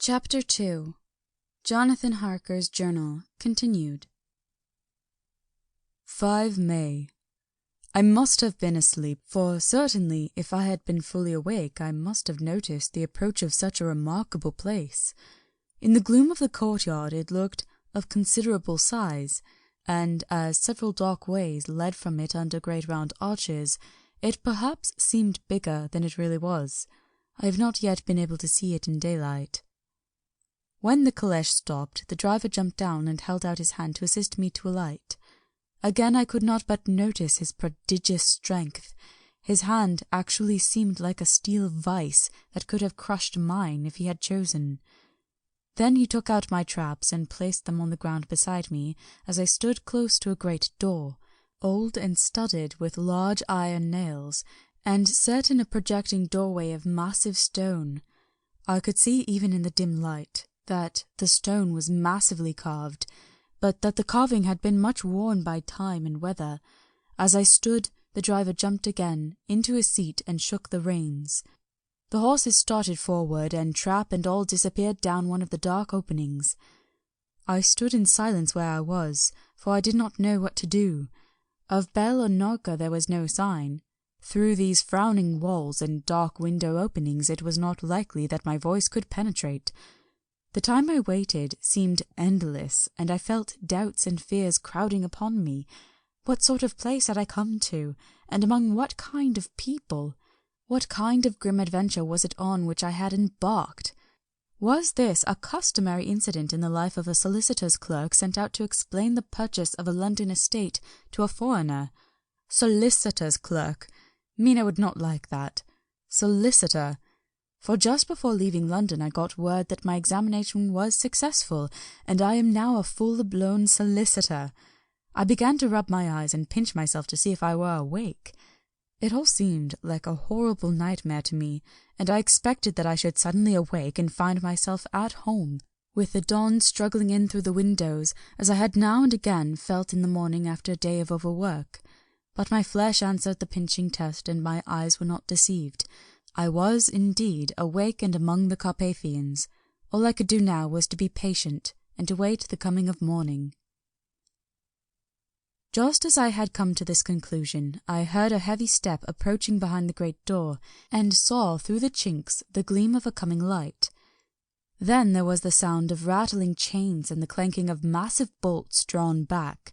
Chapter 2. Jonathan Harker's Journal, continued. 5 May. I must have been asleep, for certainly if I had been fully awake I must have noticed the approach of such a remarkable place. In the gloom of the courtyard it looked of considerable size, and as several dark ways led from it under great round arches, it perhaps seemed bigger than it really was. I have not yet been able to see it in daylight. When the calèche stopped, the driver jumped down and held out his hand to assist me to alight. Again I could not but notice his prodigious strength. His hand actually seemed like a steel vice that could have crushed mine if he had chosen. Then he took out my traps and placed them on the ground beside me as I stood close to a great door, old and studded with large iron nails, and set in a projecting doorway of massive stone. I could see even in the dim light that the stone was massively carved, but that the carving had been much worn by time and weather. As I stood, the driver jumped again into his seat and shook the reins. The horses started forward, and trap and all disappeared down one of the dark openings. I stood in silence where I was, for I did not know what to do. Of bell or knocker there was no sign. Through these frowning walls and dark window openings it was not likely that my voice could penetrate. The time I waited seemed endless, and I felt doubts and fears crowding upon me. What sort of place had I come to, and among what kind of people? What kind of grim adventure was it on which I had embarked? Was this a customary incident in the life of a solicitor's clerk sent out to explain the purchase of a London estate to a foreigner? Solicitor's clerk! Mina would not like that. Solicitor! For just before leaving London I got word that my examination was successful, and I am now a full-blown solicitor. I began to rub my eyes and pinch myself to see if I were awake. It all seemed like a horrible nightmare to me, and I expected that I should suddenly awake and find myself at home, with the dawn struggling in through the windows, as I had now and again felt in the morning after a day of overwork. But my flesh answered the pinching test, and my eyes were not deceived. I was, indeed, awake and among the Carpathians. All I could do now was to be patient, and to wait the coming of morning. Just as I had come to this conclusion, I heard a heavy step approaching behind the great door, and saw through the chinks the gleam of a coming light. Then there was the sound of rattling chains and the clanking of massive bolts drawn back.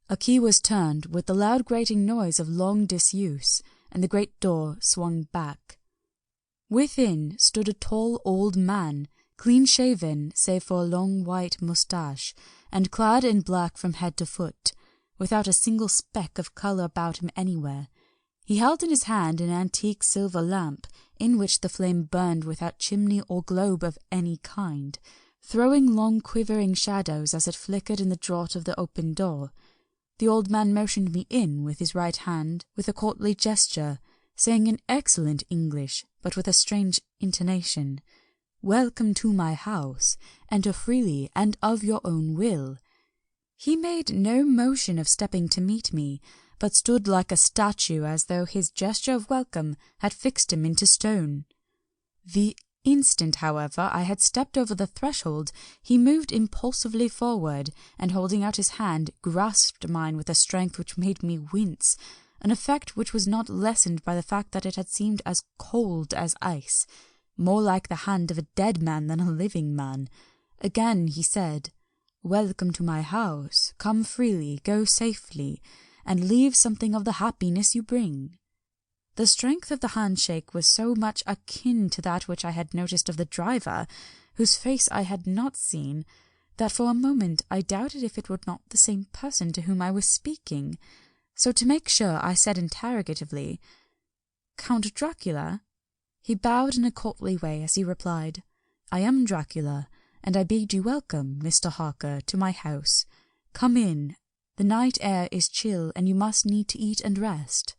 A key was turned with the loud grating noise of long disuse, and the great door swung back. Within stood a tall old man, clean-shaven save for a long white moustache, and clad in black from head to foot, without a single speck of colour about him anywhere. He held in his hand an antique silver lamp, in which the flame burned without chimney or globe of any kind, throwing long quivering shadows as it flickered in the draught of the open door. The old man motioned me in with his right hand, with a courtly gesture, saying in excellent English, but with a strange intonation, "Welcome to my house, enter freely and of your own will." He made no motion of stepping to meet me, but stood like a statue as though his gesture of welcome had fixed him into stone. The instant, however, I had stepped over the threshold, he moved impulsively forward, and holding out his hand, grasped mine with a strength which made me wince, an effect which was not lessened by the fact that it had seemed as cold as ice, more like the hand of a dead man than a living man. Again he said, "Welcome to my house, come freely, go safely, and leave something of the happiness you bring." The strength of the handshake was so much akin to that which I had noticed of the driver, whose face I had not seen, that for a moment I doubted if it were not the same person to whom I was speaking. So to make sure I said interrogatively, "Count Dracula?" He bowed in a courtly way as he replied, "I am Dracula, and I bid you welcome, Mr. Harker, to my house. Come in. The night air is chill, and you must need to eat and rest."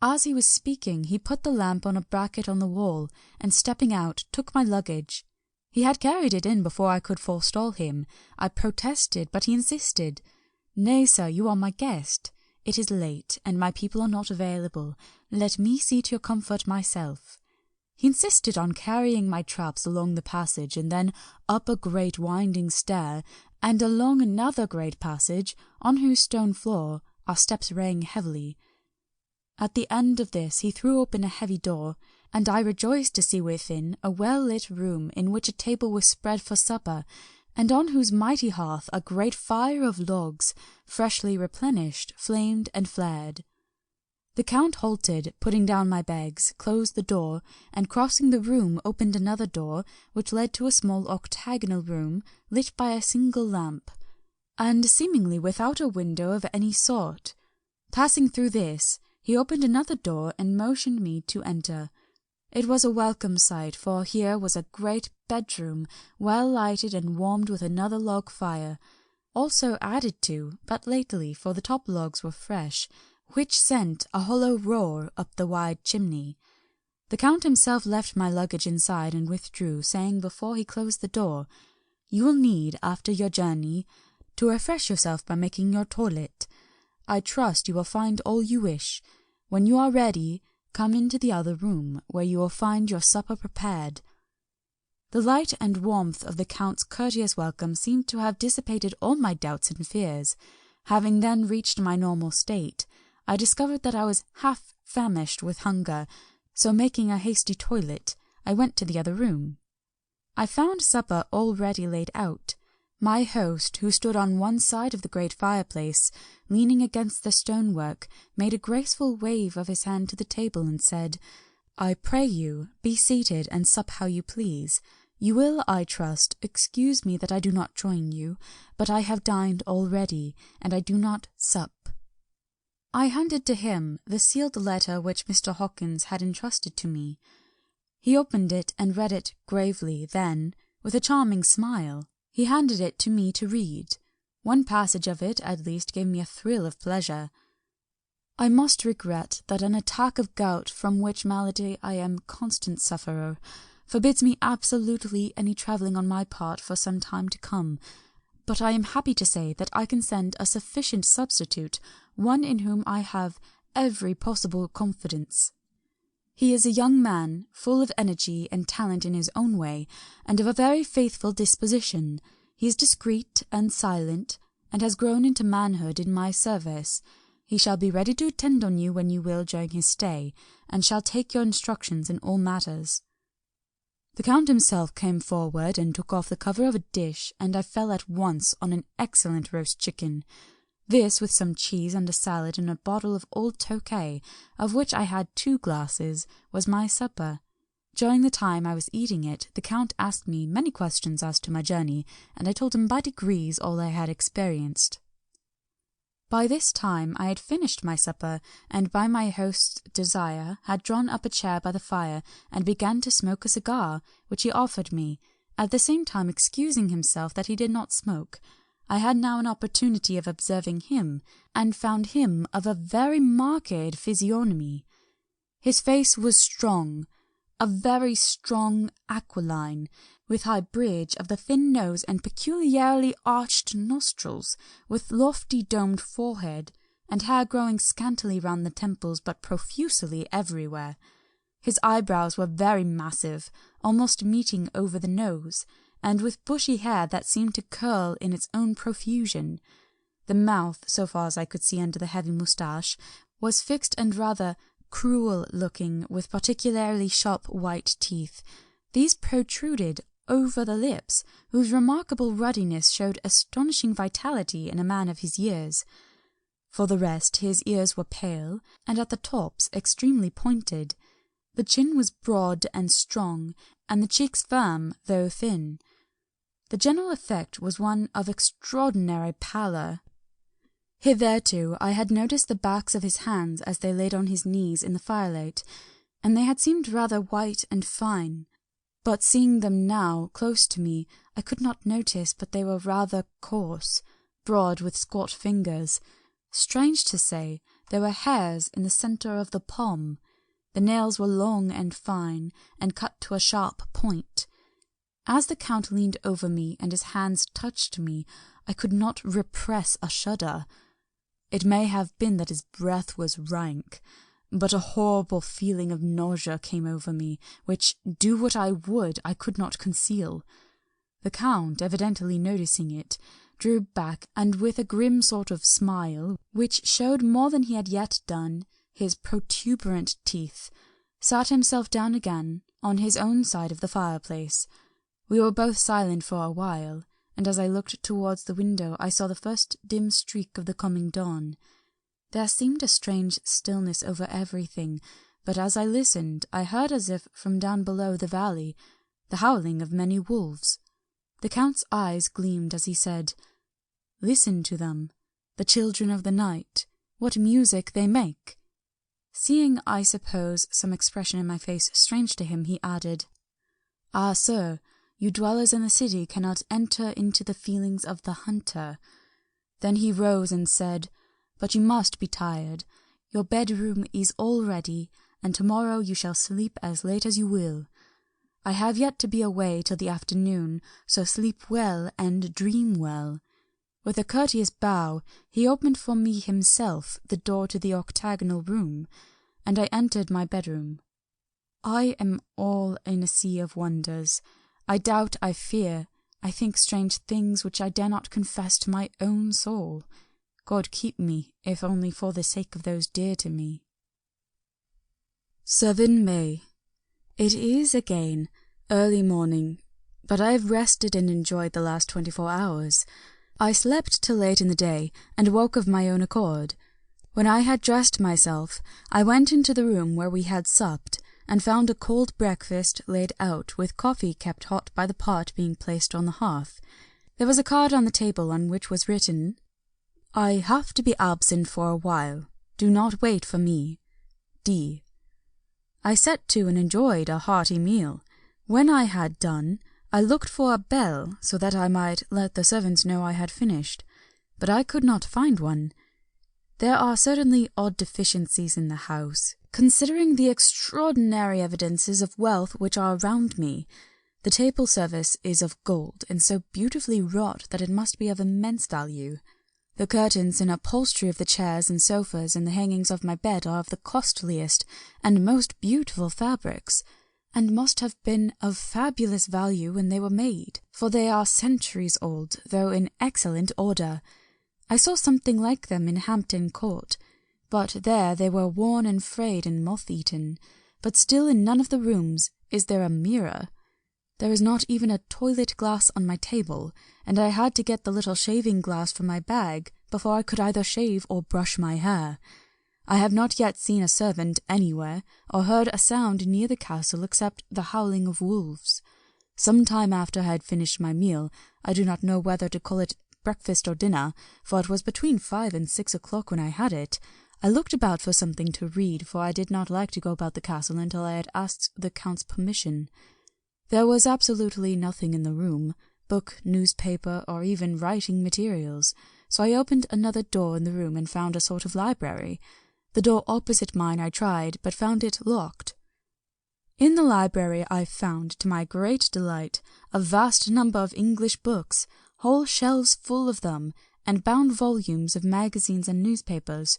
As he was speaking, he put the lamp on a bracket on the wall, and stepping out, took my luggage. He had carried it in before I could forestall him. I protested, but he insisted. "Nay, sir, you are my guest. It is late, and my people are not available. Let me see to your comfort myself." He insisted on carrying my traps along the passage and then up a great winding stair and along another great passage, on whose stone floor our steps rang heavily. At the end of this he threw open a heavy door, and I rejoiced to see within a well-lit room in which a table was spread for supper, and on whose mighty hearth a great fire of logs, freshly replenished, flamed and flared. The Count halted, putting down my bags, closed the door, and crossing the room opened another door, which led to a small octagonal room, lit by a single lamp, and seemingly without a window of any sort. Passing through this, he opened another door and motioned me to enter. It was a welcome sight, for here was a great bedroom, well lighted and warmed with another log fire, also added to, but lately, for the top logs were fresh, which sent a hollow roar up the wide chimney. The Count himself left my luggage inside and withdrew, saying before he closed the door, "You will need, after your journey, to refresh yourself by making your toilet. I trust you will find all you wish. When you are ready, come into the other room, where you will find your supper prepared." The light and warmth of the Count's courteous welcome seemed to have dissipated all my doubts and fears. Having then reached my normal state, I discovered that I was half famished with hunger, so making a hasty toilet, I went to the other room. I found supper already laid out. My host, who stood on one side of the great fireplace, leaning against the stonework, made a graceful wave of his hand to the table and said, "I pray you, be seated and sup how you please. You will, I trust, excuse me that I do not join you, but I have dined already, and I do not sup." I handed to him the sealed letter which Mr. Hawkins had entrusted to me. He opened it and read it gravely, then, with a charming smile, he handed it to me to read. One passage of it, at least, gave me a thrill of pleasure. "I must regret that an attack of gout, from which malady I am constant sufferer, forbids me absolutely any travelling on my part for some time to come, but I am happy to say that I can send a sufficient substitute, one in whom I have every possible confidence. He is a young man, full of energy and talent in his own way, and of a very faithful disposition. He is discreet and silent, and has grown into manhood in my service. He shall be ready to attend on you when you will during his stay, and shall take your instructions in all matters." The Count himself came forward and took off the cover of a dish, and I fell at once on an excellent roast chicken. This, with some cheese and a salad and a bottle of old Tokay, of which I had 2 glasses, was my supper. During the time I was eating it, the Count asked me many questions as to my journey, and I told him by degrees all I had experienced. By this time I had finished my supper, and by my host's desire had drawn up a chair by the fire, and began to smoke a cigar, which he offered me, at the same time excusing himself that he did not smoke. I had now an opportunity of observing him, and found him of a very marked physiognomy. His face was strong, a very strong aquiline, with high bridge of the thin nose and peculiarly arched nostrils, with lofty domed forehead, and hair growing scantily round the temples but profusely everywhere. His eyebrows were very massive, almost meeting over the nose, and with bushy hair that seemed to curl in its own profusion. The mouth, so far as I could see under the heavy moustache, was fixed and rather cruel-looking, with particularly sharp white teeth. These protruded over the lips, whose remarkable ruddiness showed astonishing vitality in a man of his years. For the rest, his ears were pale, and at the tops extremely pointed. The chin was broad and strong, and the cheeks firm, though thin. The general effect was one of extraordinary pallor. Hitherto I had noticed the backs of his hands as they laid on his knees in the firelight, and they had seemed rather white and fine. But seeing them now close to me, I could not notice but they were rather coarse, broad with squat fingers. Strange to say, there were hairs in the centre of the palm. The nails were long and fine, and cut to a sharp point. As the Count leaned over me and his hands touched me, I could not repress a shudder. It may have been that his breath was rank, but a horrible feeling of nausea came over me, which, do what I would, I could not conceal. The Count, evidently noticing it, drew back, and with a grim sort of smile, which showed more than he had yet done, his protuberant teeth, sat himself down again on his own side of the fireplace. We were both silent for a while, and as I looked towards the window I saw the first dim streak of the coming dawn. There seemed a strange stillness over everything, but as I listened I heard, as if from down below the valley, the howling of many wolves. The Count's eyes gleamed as he said, "Listen to them, the children of the night, what music they make!" Seeing, I suppose, some expression in my face strange to him, he added, "Ah, sir, you dwellers in the city cannot enter into the feelings of the hunter." Then he rose and said, "But you must be tired. Your bedroom is all ready, and tomorrow you shall sleep as late as you will. I have yet to be away till the afternoon, so sleep well and dream well." With a courteous bow, he opened for me himself the door to the octagonal room, and I entered my bedroom. I am all in a sea of wonders. I doubt, I fear, I think strange things which I dare not confess to my own soul. God keep me, if only for the sake of those dear to me. 7 May. It is again early morning, but I have rested and enjoyed the last 24 hours. I slept till late in the day, and woke of my own accord. When I had dressed myself, I went into the room where we had supped, and found a cold breakfast laid out, with coffee kept hot by the pot being placed on the hearth. There was a card on the table on which was written, "I have to be absent for a while. Do not wait for me. D." I set to and enjoyed a hearty meal. When I had done, I looked for a bell so that I might let the servants know I had finished, but I could not find one. There are certainly odd deficiencies in the house, considering the extraordinary evidences of wealth which are around me. The table service is of gold, and so beautifully wrought that it must be of immense value. The curtains and upholstery of the chairs and sofas and the hangings of my bed are of the costliest and most beautiful fabrics, and must have been of fabulous value when they were made, for they are centuries old, though in excellent order. I saw something like them in Hampton Court, but there they were worn and frayed and moth-eaten. But still in none of the rooms is there a mirror. There is not even a toilet glass on my table, and I had to get the little shaving glass from my bag before I could either shave or brush my hair. I have not yet seen a servant anywhere, or heard a sound near the castle except the howling of wolves. Some time after I had finished my meal, I do not know whether to call it breakfast or dinner, for it was between 5 and 6 o'clock when I had it. I looked about for something to read, for I did not like to go about the castle until I had asked the Count's permission. There was absolutely nothing in the room, book, newspaper, or even writing materials, so I opened another door in the room and found a sort of library. The door opposite mine I tried, but found it locked. In the library I found, to my great delight, a vast number of English books, whole shelves full of them, and bound volumes of magazines and newspapers.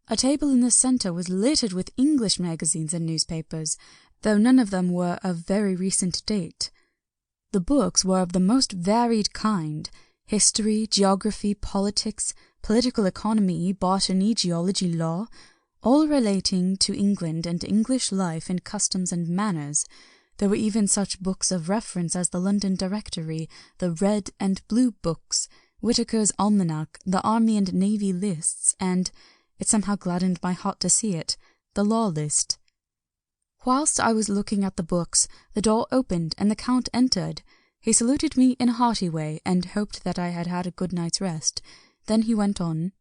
A table in the centre was littered with English magazines and newspapers, though none of them were of very recent date. The books were of the most varied kind: history, geography, politics, political economy, botany, geology, law, all relating to England and English life and customs and manners. There were even such books of reference as the London Directory, the Red and Blue Books, Whitaker's Almanac, the Army and Navy Lists, and, it somehow gladdened my heart to see it, the Law List. Whilst I was looking at the books, the door opened and the Count entered. He saluted me in a hearty way, and hoped that I had had a good night's rest. Then he went on,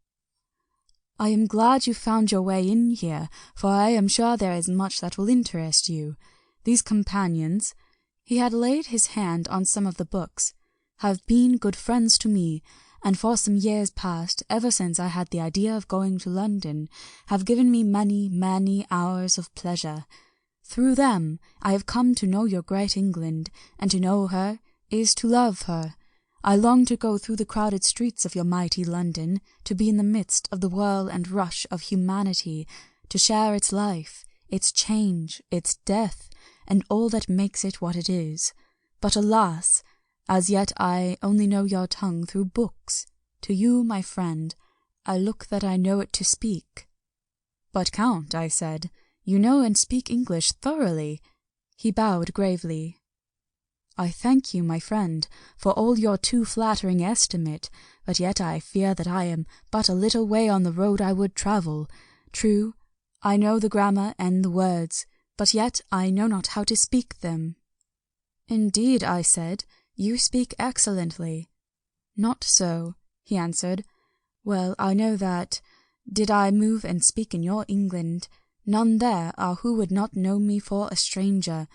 "I am glad you found your way in here, for I am sure there is much that will interest you. These companions," he had laid his hand on some of the books, "have been good friends to me, and for some years past, ever since I had the idea of going to London, have given me many, many hours of pleasure. Through them I have come to know your great England, and to know her is to love her. I long to go through the crowded streets of your mighty London, to be in the midst of the whirl and rush of humanity, to share its life, its change, its death, and all that makes it what it is. But alas, as yet I only know your tongue through books. To you, my friend, I look that I know it to speak. But, Count, I said, you know and speak English thoroughly. He bowed gravely. I thank you, my friend, for all your too flattering estimate, but yet I fear that I am but a little way on the road I would travel. True, I know the grammar and the words, but yet I know not how to speak them. Indeed, I said, you speak excellently. Not so, he answered. Well, I know that, did I move and speak in your England, none there are who would not know me for a stranger.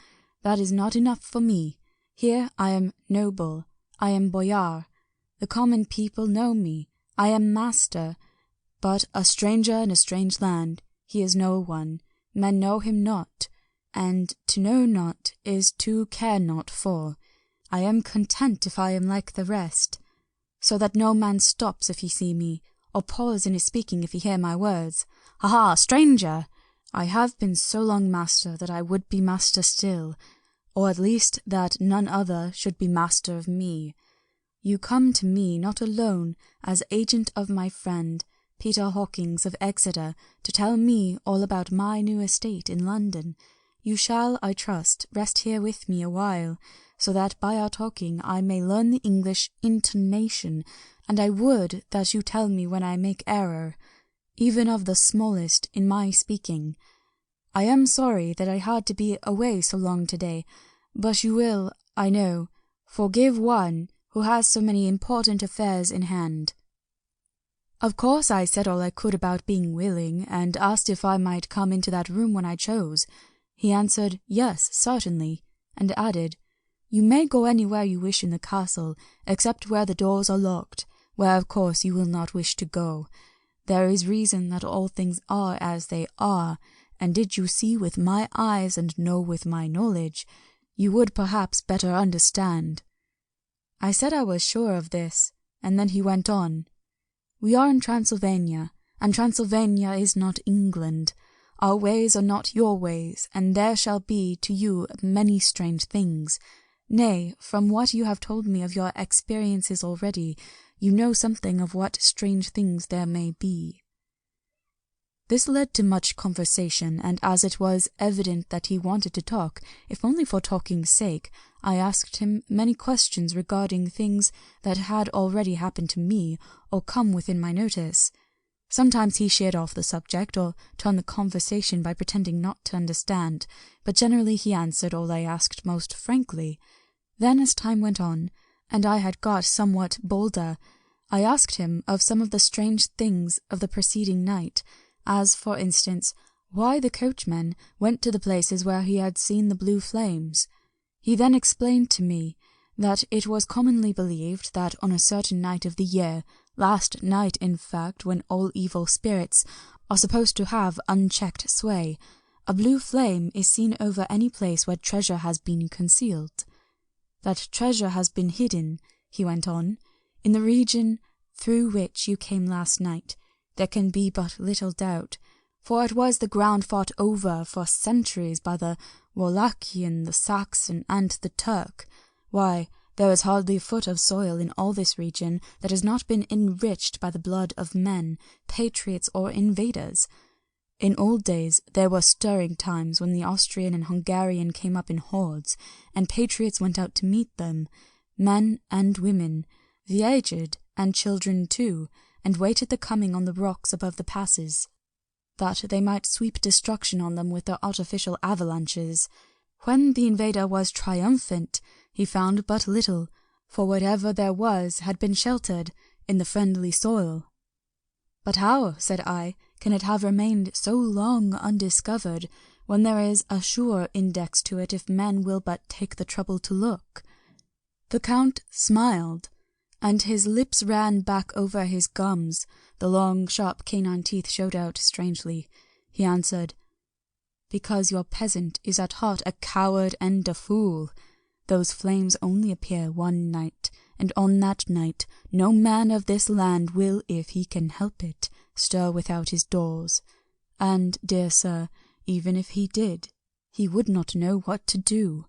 That is not enough for me. Here I am noble, I am boyar, the common people know me, I am master, but a stranger in a strange land, he is no one, men know him not, and to know not is to care not for. I am content if I am like the rest, so that no man stops if he see me, or pause in his speaking if he hear my words. Ha ha, stranger! I have been so long master that I would be master still, or at least that none other should be master of me. You come to me not alone as agent of my friend Peter Hawkins of Exeter to tell me all about my new estate in London. You shall, I trust, rest here with me a while, so that by our talking I may learn the English intonation, and I would that you tell me when I make error, even of the smallest, in my speaking. I am sorry that I had to be away so long today, but you will, I know, forgive one who has so many important affairs in hand. Of course I said all I could about being willing, and asked if I might come into that room when I chose. He answered, yes, certainly, and added, you may go anywhere you wish in the castle, except where the doors are locked, where of course you will not wish to go. There is reason that all things are as they are, and did you see with my eyes and know with my knowledge, you would perhaps better understand. I said I was sure of this, and then he went on. We are in Transylvania, and Transylvania is not England. Our ways are not your ways, and there shall be to you many strange things. Nay, from what you have told me of your experiences already, you know something of what strange things there may be. This led to much conversation, and as it was evident that he wanted to talk, if only for talking's sake, I asked him many questions regarding things that had already happened to me or come within my notice. Sometimes he sheered off the subject or turned the conversation by pretending not to understand, but generally he answered all I asked most frankly. Then as time went on, and I had got somewhat bolder, I asked him of some of the strange things of the preceding night, as, for instance, why the coachman went to the places where he had seen the blue flames. He then explained to me that it was commonly believed that on a certain night of the year, last night in fact when all evil spirits are supposed to have unchecked sway, a blue flame is seen over any place where treasure has been concealed. That treasure has been hidden, he went on, in the region through which you came last night. There can be but little doubt, for it was the ground fought over for centuries by the Wallachian, the Saxon, and the Turk. Why, there is hardly a foot of soil in all this region that has not been enriched by the blood of men, patriots or invaders. In old days there were stirring times when the Austrian and Hungarian came up in hordes, and patriots went out to meet them, men and women, the aged and children too, and waited the coming on the rocks above the passes, that they might sweep destruction on them with their artificial avalanches. When the invader was triumphant, he found but little, for whatever there was had been sheltered in the friendly soil. But how, said I, can it have remained so long undiscovered, when there is a sure index to it if men will but take the trouble to look? The Count smiled, and his lips ran back over his gums, the long, sharp canine teeth showed out strangely. He answered, because your peasant is at heart a coward and a fool. Those flames only appear one night, and on that night no man of this land will, if he can help it, stir without his doors. And, dear sir, even if he did, he would not know what to do.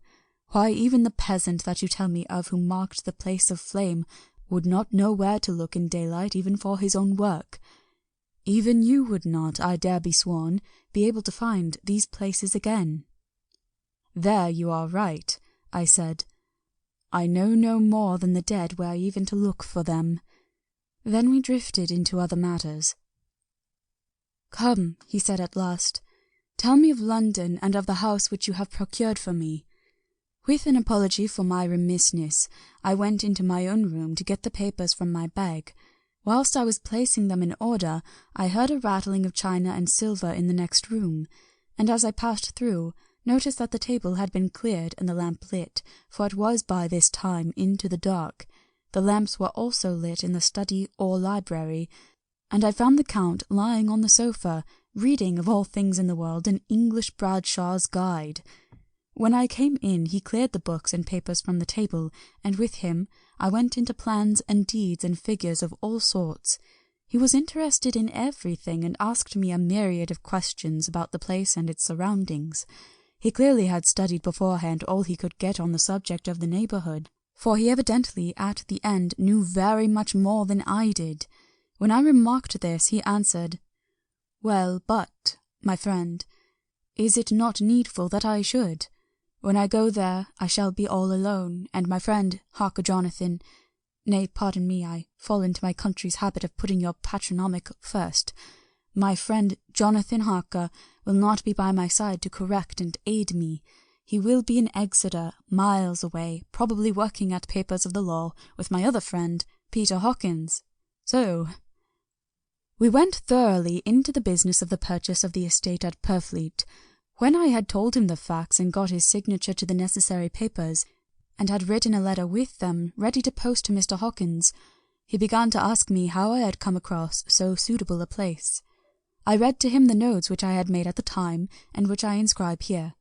Why, even the peasant that you tell me of who marked the place of flame would not know where to look in daylight even for his own work. Even you would not, I dare be sworn, be able to find these places again." "There you are right," I said. "I know no more than the dead where even to look for them." Then we drifted into other matters. "Come," he said at last, "tell me of London and of the house which you have procured for me." With an apology for my remissness, I went into my own room to get the papers from my bag. Whilst I was placing them in order, I heard a rattling of china and silver in the next room, and as I passed through, noticed that the table had been cleared and the lamp lit, for it was by this time into the dark. The lamps were also lit in the study or library, and I found the Count lying on the sofa, reading, of all things in the world, an English Bradshaw's Guide. When I came in, he cleared the books and papers from the table, and with him I went into plans and deeds and figures of all sorts. He was interested in everything, and asked me a myriad of questions about the place and its surroundings. He clearly had studied beforehand all he could get on the subject of the neighbourhood, for he evidently at the end knew very much more than I did. When I remarked this, he answered, "Well, but, my friend, is it not needful that I should? When I go there, I shall be all alone, and my friend, Harker Jonathan— nay, pardon me, I fall into my country's habit of putting your patronymic first— my friend Jonathan Harker will not be by my side to correct and aid me. He will be in Exeter, miles away, probably working at papers of the law with my other friend, Peter Hawkins. So—" We went thoroughly into the business of the purchase of the estate at Purfleet. When I had told him the facts and got his signature to the necessary papers, and had written a letter with them ready to post to Mr. Hawkins, he began to ask me how I had come across so suitable a place. I read to him the notes which I had made at the time, and which I inscribe here.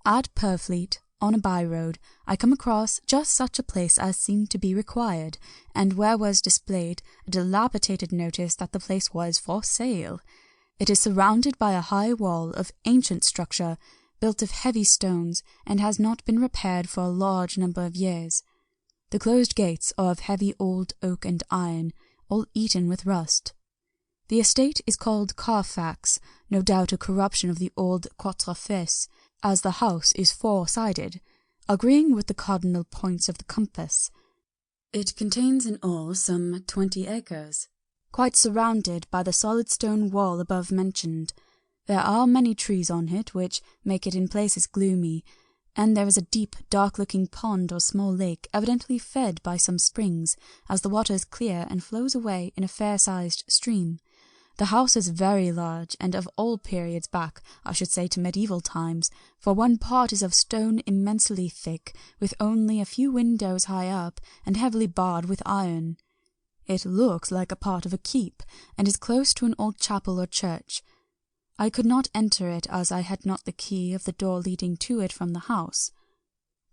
At Purfleet, on a by-road, I come across just such a place as seemed to be required, and where was displayed a dilapidated notice that the place was for sale. It is surrounded by a high wall of ancient structure, built of heavy stones, and has not been repaired for a large number of years. The closed gates are of heavy old oak and iron, all eaten with rust. The estate is called Carfax, no doubt a corruption of the old Quatre Fils, as the house is four-sided, agreeing with the cardinal points of the compass. It contains in all some 20 acres, quite surrounded by the solid stone wall above mentioned. There are many trees on it, which make it in places gloomy, and there is a deep, dark-looking pond or small lake, evidently fed by some springs, as the water is clear and flows away in a fair-sized stream. The house is very large, and of all periods back, I should say to medieval times, for one part is of stone immensely thick, with only a few windows high up, and heavily barred with iron. It looks like a part of a keep, and is close to an old chapel or church. I could not enter it, as I had not the key of the door leading to it from the house.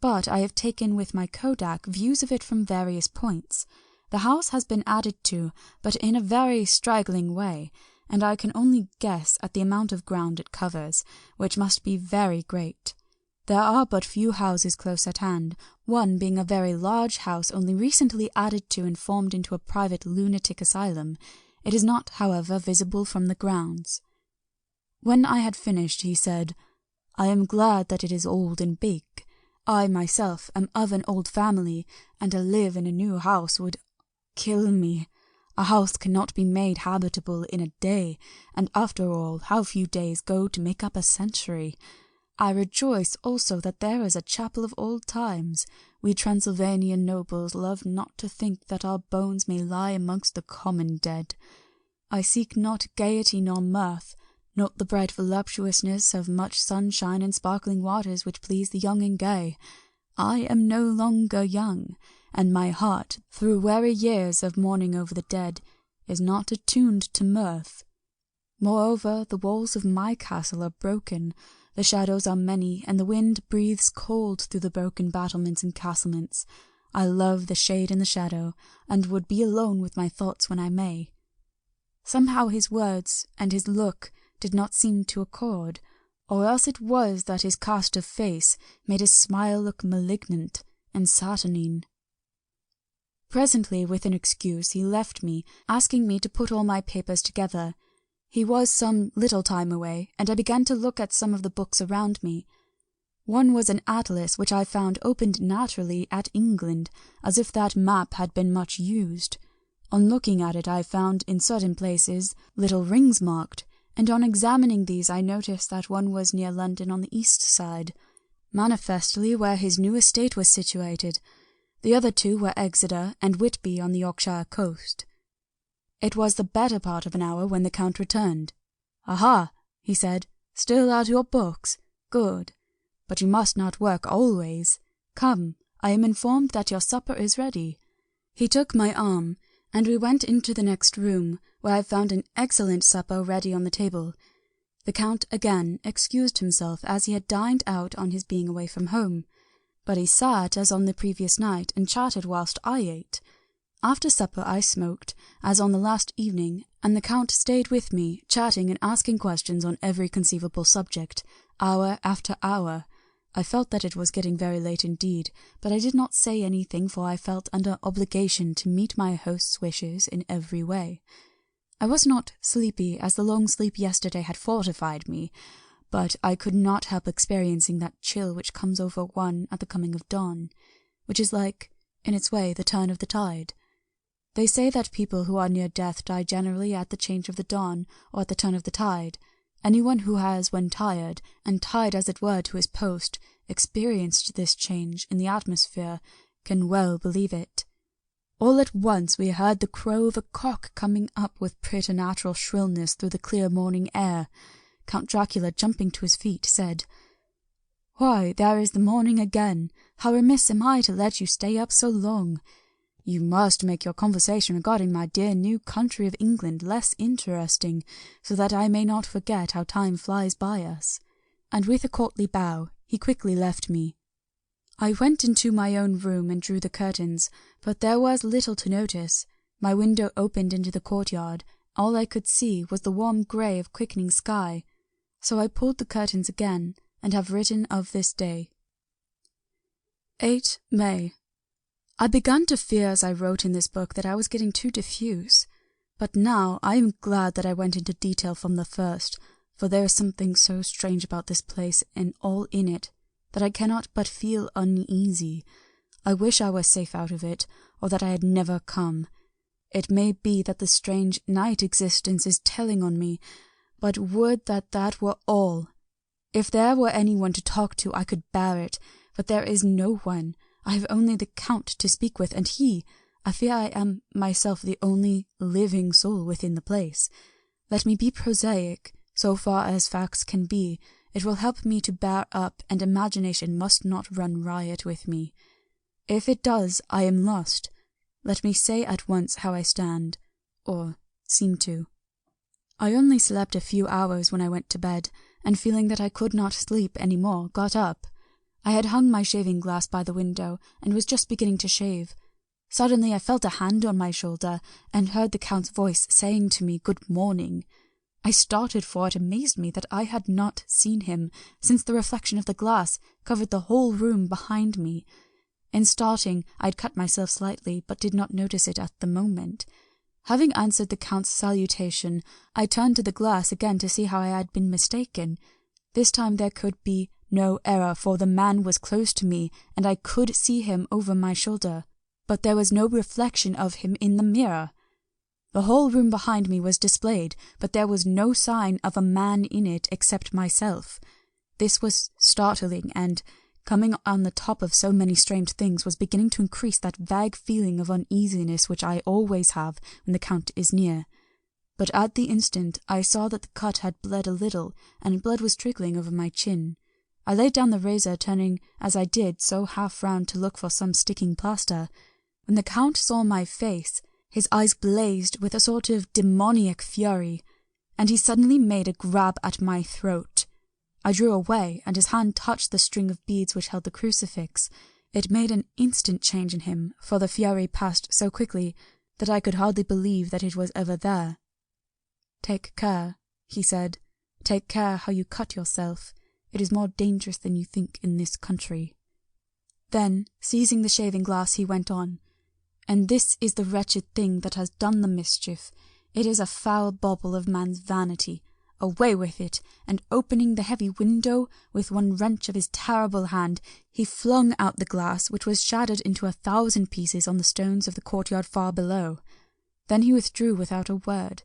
But I have taken with my kodak views of it from various points. The house has been added to, but in a very straggling way, and I can only guess at the amount of ground it covers, which must be very great. There are but few houses close at hand, one being a very large house only recently added to and formed into a private lunatic asylum. It is not, however, visible from the grounds. When I had finished, he said, "I am glad that it is old and big. I myself am of an old family, and to live in a new house would kill me. A house cannot be made habitable in a day, and after all, how few days go to make up a century. I rejoice also that there is a chapel of old times. We Transylvanian nobles love not to think that our bones may lie amongst the common dead. I seek not gaiety nor mirth, not the bright voluptuousness of much sunshine and sparkling waters which please the young and gay. I am no longer young, and my heart, through weary years of mourning over the dead, is not attuned to mirth. Moreover, the walls of my castle are broken, the shadows are many, and the wind breathes cold through the broken battlements and castlements. I love the shade and the shadow, and would be alone with my thoughts when I may." Somehow his words and his look did not seem to accord, or else it was that his cast of face made his smile look malignant and saturnine. Presently, with an excuse, he left me, asking me to put all my papers together. He was some little time away, and I began to look at some of the books around me. One was an atlas which I found opened naturally at England, as if that map had been much used. On looking at it I found in certain places little rings marked, and on examining these I noticed that one was near London on the east side, manifestly where his new estate was situated. The other two were Exeter and Whitby on the Yorkshire coast. It was the better part of an hour when the Count returned. "Aha," he said, "still at your books? Good. But you must not work always. Come, I am informed that your supper is ready." He took my arm, and we went into the next room, where I found an excellent supper ready on the table. The Count again excused himself, as he had dined out on his being away from home, but he sat as on the previous night and chatted whilst I ate. After supper I smoked, as on the last evening, and the Count stayed with me, chatting and asking questions on every conceivable subject, hour after hour. I felt that it was getting very late indeed, but I did not say anything, for I felt under obligation to meet my host's wishes in every way. I was not sleepy, as the long sleep yesterday had fortified me, but I could not help experiencing that chill which comes over one at the coming of dawn, which is like, in its way, the turn of the tide. They say that people who are near death die generally at the change of the dawn or at the turn of the tide. Anyone who has, when tired, and tied as it were to his post, experienced this change in the atmosphere, can well believe it. All at once we heard the crow of a cock coming up with preternatural shrillness through the clear morning air. Count Dracula, jumping to his feet, said, "Why, there is the morning again! How remiss am I to let you stay up so long! You must make your conversation regarding my dear new country of England less interesting, so that I may not forget how time flies by us." And with a courtly bow, he quickly left me. I went into my own room and drew the curtains, but there was little to notice. My window opened into the courtyard. All I could see was the warm grey of quickening sky. So I pulled the curtains again, and have written of this day. 8 May. I began to fear as I wrote in this book that I was getting too diffuse, but now I am glad that I went into detail from the first, for there is something so strange about this place and all in it, that I cannot but feel uneasy. I wish I were safe out of it, or that I had never come. It may be that the strange night existence is telling on me, but would that that were all. If there were anyone to talk to, I could bear it, but there is no one. I have only the Count to speak with, and I fear I am myself the only living soul within the place. Let me be prosaic, so far as facts can be. It will help me to bear up, and imagination must not run riot with me. If it does, I am lost. Let me say at once how I stand, or seem to. I only slept a few hours when I went to bed, and feeling that I could not sleep any more, got up. I had hung my shaving glass by the window, and was just beginning to shave. Suddenly I felt a hand on my shoulder, and heard the Count's voice saying to me, "Good morning." I started, for it amazed me that I had not seen him, since the reflection of the glass covered the whole room behind me. In starting, I had cut myself slightly, but did not notice it at the moment. Having answered the Count's salutation, I turned to the glass again to see how I had been mistaken. This time there could be no error, for the man was close to me, and I could see him over my shoulder, but there was no reflection of him in the mirror. The whole room behind me was displayed, but there was no sign of a man in it except myself. This was startling, and, coming on the top of so many strange things, was beginning to increase that vague feeling of uneasiness which I always have when the Count is near. But at the instant I saw that the cut had bled a little, and blood was trickling over my chin. I laid down the razor, turning as I did so half round to look for some sticking plaster. When the Count saw my face, his eyes blazed with a sort of demoniac fury, and he suddenly made a grab at my throat. I drew away, and his hand touched the string of beads which held the crucifix. It made an instant change in him, for the fury passed so quickly that I could hardly believe that it was ever there. "Take care," he said, Take care how you cut yourself. It is more dangerous than you think in this country." Then, seizing the shaving-glass, he went on, "And this is the wretched thing that has done the mischief. It is a foul bauble of man's vanity. Away with it!" And opening the heavy window with one wrench of his terrible hand, he flung out the glass, which was shattered into 1,000 pieces on the stones of the courtyard far below. Then he withdrew without a word.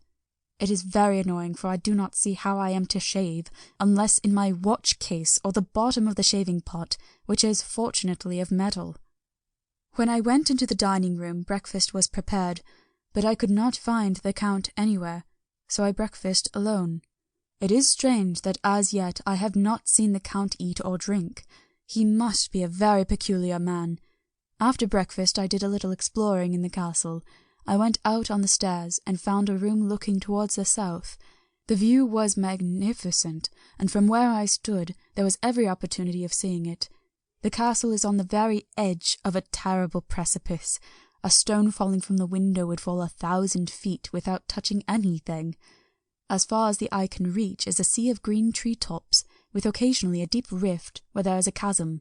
It is very annoying, for I do not see how I am to shave, unless in my watch-case or the bottom of the shaving-pot, which is fortunately of metal. When I went into the dining-room, breakfast was prepared, but I could not find the Count anywhere, so I breakfasted alone. It is strange that as yet I have not seen the Count eat or drink. He must be a very peculiar man. After breakfast I did a little exploring in the castle. I went out on the stairs and found a room looking towards the south. The view was magnificent, and from where I stood there was every opportunity of seeing it. The castle is on the very edge of a terrible precipice. A stone falling from the window would fall 1,000 feet without touching anything. As far as the eye can reach is a sea of green tree-tops, with occasionally a deep rift where there is a chasm.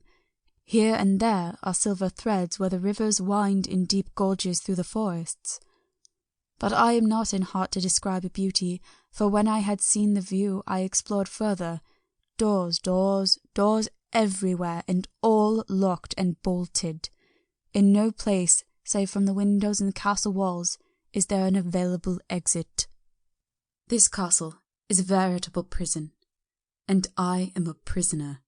Here and there are silver threads where the rivers wind in deep gorges through the forests. But I am not in heart to describe beauty, for when I had seen the view I explored further. Doors everywhere, and all locked and bolted. In no place, save from the windows in the castle walls, is there an available exit. This castle is a veritable prison, and I am a prisoner.